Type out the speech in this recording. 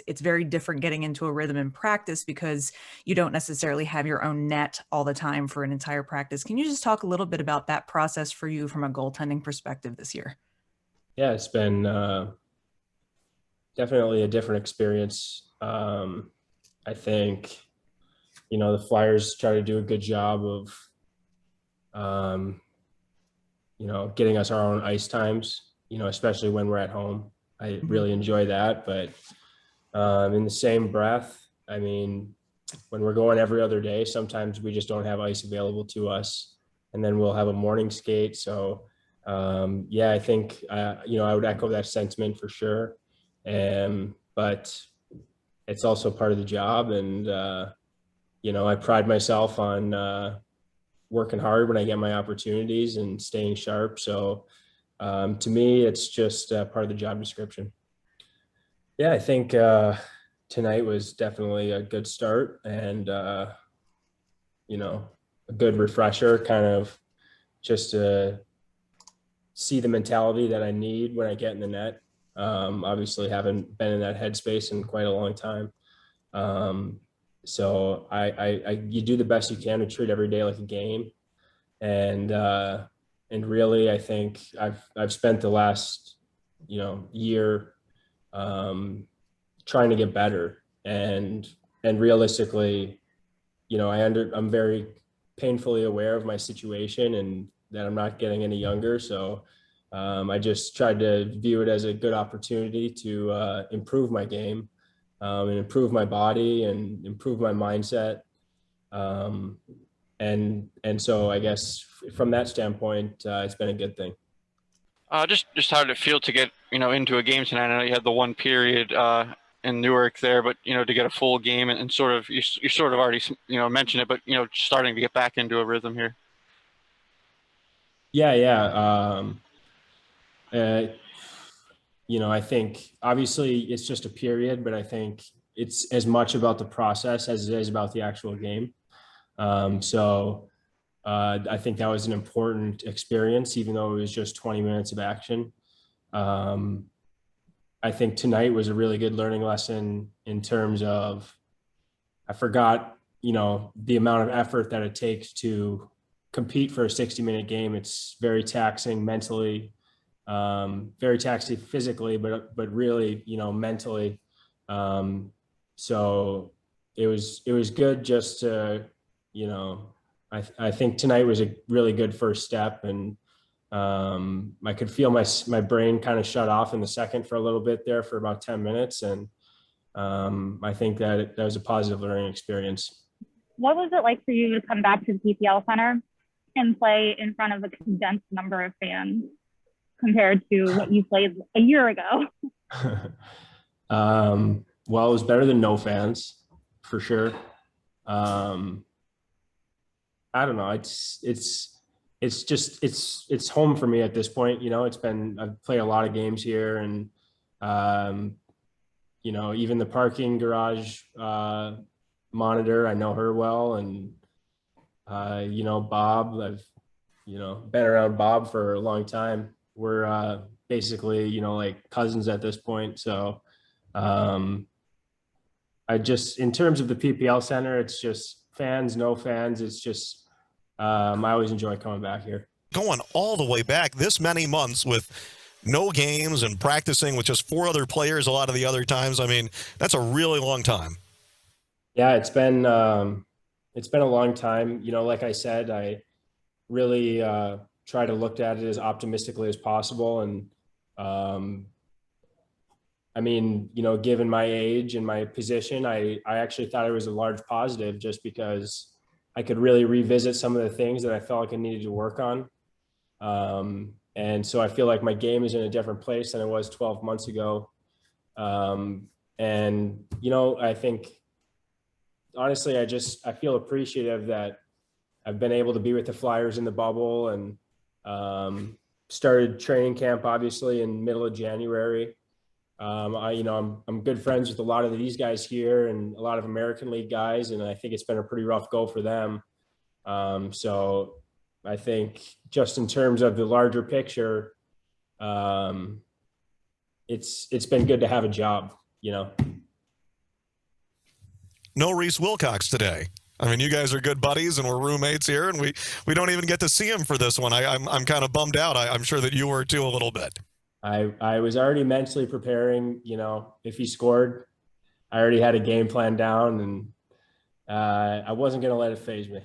It's very different getting into a rhythm in practice because you don't necessarily have your own net all the time for an entire practice. Can you just talk a little bit about that process for you from a goaltending perspective this year? Yeah, it's been definitely a different experience. I think, the Flyers try to do a good job of, um, getting us our own ice times, especially when we're at home. I really enjoy that. But in the same breath, I mean, when we're going every other day, sometimes we just don't have ice available to us. And then we'll have a morning skate. So, yeah, I think, I would echo that sentiment for sure. But it's also part of the job. And, I pride myself on working hard when I get my opportunities and staying sharp. So to me, it's just part of the job description. Yeah, I think tonight was definitely a good start and, a good refresher, kind of just to see the mentality that I need when I get in the net. Obviously, haven't been in that headspace in quite a long time. Um, so you do the best you can to treat every day like a game. And, and really, I think I've spent the last, year, trying to get better and realistically, I'm very painfully aware of my situation and that I'm not getting any younger. So, I just tried to view it as a good opportunity to improve my game, and improve my body and improve my mindset. Um, and so I guess from that standpoint, it's been a good thing. Just how did it feel to get into a game tonight? I know you had the one period in Newark there, but to get a full game and sort of you sort of already mentioned it, but starting to get back into a rhythm here. Yeah, yeah. Uh, I think obviously it's just a period, but I think it's as much about the process as it is about the actual game. So I think that was an important experience, even though it was just 20 minutes of action. Um, I think tonight was a really good learning lesson in terms of I forgot, the amount of effort that it takes to compete for a 60-minute game. It's very taxing mentally, very taxing physically, but really, mentally. Um, so it was good just to, I think tonight was a really good first step, and I could feel my brain kind of shut off in the second for a little bit there for about 10 minutes, and I think that was a positive learning experience. What was it like for you to come back to the PPL Center and play in front of a condensed number of fans compared to what you played a year ago? Well, it was better than no fans for sure. Um, I don't know. It's home for me at this point. I've played a lot of games here, and um, even the parking garage monitor, I know her well, and Bob, I've been around Bob for a long time. We're basically like cousins at this point. So um, I just, in terms of the PPL Center, it's just fans, no fans. It's just I always enjoy coming back here. Going all the way back this many months with no games and practicing with just four other players a lot of the other times. I mean, that's a really long time. Yeah, it's been a long time. Like I said, I really try to look at it as optimistically as possible. And I mean, given my age and my position, I actually thought it was a large positive just because I could really revisit some of the things that I felt like I needed to work on. And so I feel like my game is in a different place than it was 12 months ago. And, I think, honestly, I feel appreciative that I've been able to be with the Flyers in the bubble, and started training camp, obviously, in middle of January. I'm good friends with a lot of these guys here and a lot of American League guys, and I think it's been a pretty rough go for them. So I think just in terms of the larger picture, it's been good to have a job, no Reese Wilcox today. I mean, you guys are good buddies and we're roommates here, and we don't even get to see him for this one. I'm kind of bummed out. I'm sure that you were too a little bit. I was already mentally preparing, if he scored, I already had a game plan down, and I wasn't going to let it faze me.